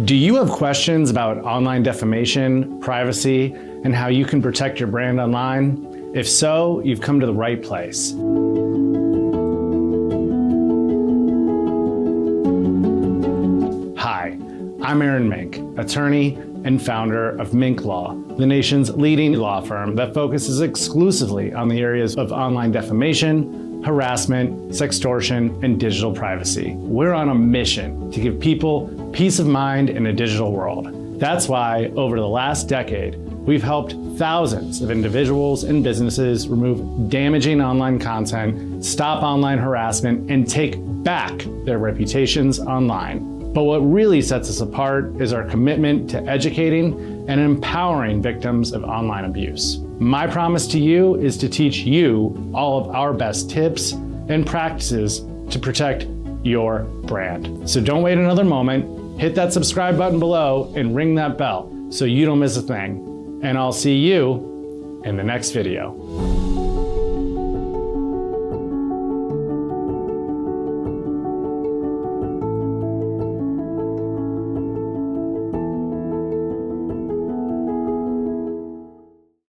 Do you have questions about online defamation, privacy, and how you can protect your brand online? If so, you've come to the right place. Hi, I'm Aaron Minc, attorney and founder of Minc Law, the nation's leading law firm that focuses exclusively on the areas of online defamation, harassment, sextortion, and digital privacy. We're on a mission to give people peace of mind in a digital world. That's why, over the last decade, we've helped thousands of individuals and businesses remove damaging online content, stop online harassment, and take back their reputations online. But what really sets us apart is our commitment to educating and empowering victims of online abuse. My promise to you is to teach you all of our best tips and practices to protect your brand. So don't wait another moment, hit that subscribe button below and ring that bell so you don't miss a thing. And I'll see you in the next video.